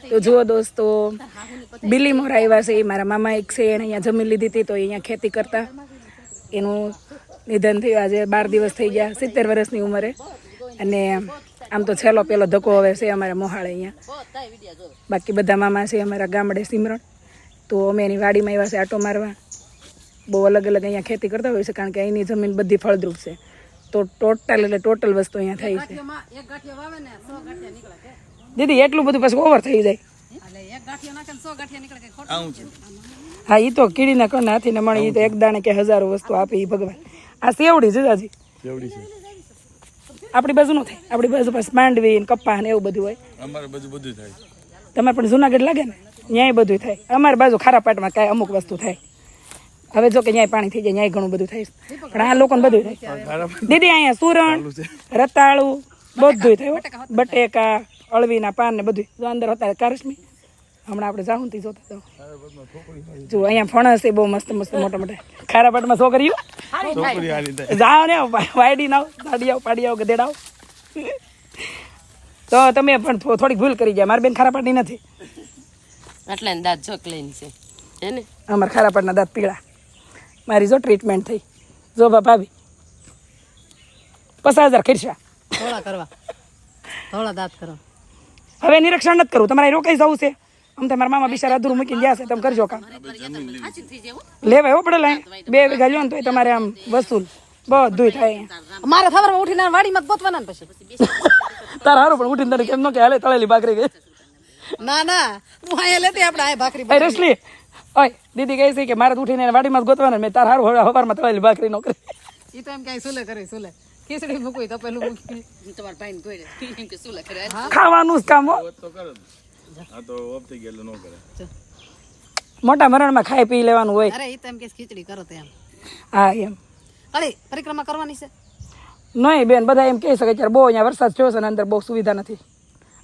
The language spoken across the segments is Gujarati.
તો જુઓ દોસ્તો, બિલીમોર આવ્યા છે. મારા મામા એક છે, એને અહીંયા જમીન લીધી હતી, તો અહીંયા ખેતી કરતા. એનું નિધન થયું આજે 12 દિવસ થઈ ગયા, 70 વર્ષની ઉંમરે. અને આમ તો છેલ્લો પેલો ધક્કો હવે છે અમારા મોહાળે અહીંયા. બાકી બધા મામા છે અમારા ગામડે સિમરણ. તો અમે એની વાડીમાં આવ્યા છે આટો મારવા. બહુ અલગ અલગ અહીંયા ખેતી કરતા હોય છે, કારણ કે અહીંની જમીન બધી ફળદ્રુપ છે. તો ટોટલ વસ્તુ અહીંયા થાય છે. દીદી એટલું બધું પછી ઓવર થઈ જાય. હા, એ તો કીડીના કણ હાથીને મળી, એ તો એક દાણે કે હજારો વસ્તુ આપે એ ભગવાન. આ સેવડી જુદાજી આપણી બાજુ નો થાય. આપણી બાજુ પાસે માંડવી ને કપ્પા ને એવું બધું હોય. અમારે બધું થાય. તમારે પણ જુનાગઢ લાગે ને, ન્યાય બધું થાય. અમારી બાજુ ખારા પાટમાં કાંઈ અમુક વસ્તુ થાય. હવે જો કે ન્યાય પાણી થઈ જાય, ન્યાય ઘણું બધું થાય, પણ આ લોકોને બધું થાય. દીદી અહીંયા સુરણ, રતાળું બધું થાય. બટેકા, અળવીના પાન ને બધું અંદર હતા. કારશ્મી હમણાં આપણે જાઉં તી જોતા જાઉં. જો અહીંયા ફણસ છે બહુ મસ્ત મસ્ત મોટા મોટા. ખારા પાટમાં છોકરીઓ જાઓ ને, વાયડી નાવ, પાડી આવો, ગધેડાઓ. તો તમે પણ થોડીક ભૂલ કરી જાય. મારી બેન ખારા પાટની નથી. આટલા દાંત જોક લઈને છે એને. અમારા ખારા પાટના દાંત પીળા. મારી જો ટ્રીટમેન્ટ થઈ. જો ભાભી 50,000 ખર્ચા થોડા કરવા, થોડા દાંત કરવા. હવે નિરીક્ષણ નથી કરવું, તમારે રોકાઈ જવું છે. આમ તો મારા મામા બિચારા અધૂરું મૂકીને ગયા છે, તમે કરજો કામ. લેવાય હો પડે, 2 વીઘા લ્યો ને તો તમારે આમ વસૂલ બધું થાય. મારે સવારમાં ઉઠીને વાડીમાં પોતવાના પછી. તારા હારું પણ ઉઠીને તને કેમ નો કે હાલે તળેલી ભાખરી ગઈ. ના ના, હું અહીંયા લેતી આપણે આ ભાખરી. ભાઈ રસલી ઓય દીદી કહે છે કે મારે ઉઠીને વાડીમાં જ ગોતવાના. મેં તારા હારું હવારમાં તળેલી ભાખરી નો કરી. એ તો એમ ક્યાંય સુલે કરે, સુલે ખીચડી મૂકવી તો પેલું મૂકી તમારા ભાઈને કોઈ એમ કે સુલે કરે. ખાવાનું જ કામ હો. આ તો ઓફ થઈ ગયેલું ન કરે. મોટા મરણમાં ખાઈ પી લેવાનું હોય. અરે એ તો એમ કે ખીચડી કરો તો એમ. હા એમ કળી પરિક્રમા કરવાની છે નહીં બેન. બધા એમ કહી શકે ત્યારે બહુ અહીંયા વરસાદ થયો છે ને અંદર બહુ સુવિધા નથી.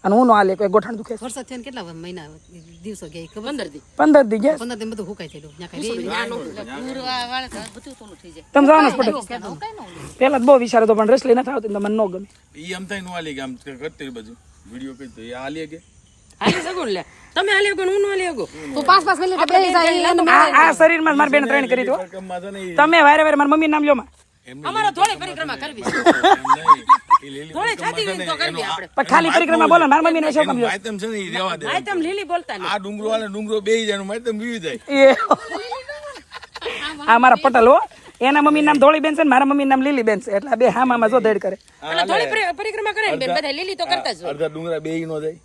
અને હું નો હાલે કોઈ ગોઠણ દુખે. વરસાદ થયો ને કેટલા મહિના દિવસો ગયા? 15 દી. 15 દી ગયા. 15 દી બધું હુકાઈ થયેલું. તમે જવાનું જ પડે. પેલા બહુ વિચારો તો પણ રસલી નથી આવતી, મને ન ગમે. ઈ આમ થાય નો આલી કે આમ કરતી બધું વિડિયો કરી તો એ આલી કે હાલી સગું લે. તમે હાલી ગો હું નો હાલી ગો. તું 5 મિનિટ બેહી જાય. આ શરીરમાં મારી બેન ટ્રેન કરી દો. તમે વારે વારે મારી મમ્મી નામ લ્યો માં. અમારો થોડી પરિક્રમા કરવી છે. થોડી છાતી તો કરવી આપણે. પણ ખાલી પરિક્રમા બોલો, મારી મમ્મી ને શું કામ લ્યો? માયતમ છે ને ઈ રહેવા દે. આયતમ લીલી બોલતા ને. આ ડુંગરો વાળા ડુંગરો બેહી જાય, માયતમ વીવી જાય. આ મારા પટેલ હો. એના મમ્મી નામ ધોળી બેન છે ને મારા મમ્મી નામ લીલી બેન છે. એટલે બે હા મામા જો દેડ કરે. થોડી પરિક્રમા કરે ને બેન, બધા લીલી તો કરતા જ હોય. અડધા ડુંગરા બેહી નો જાય.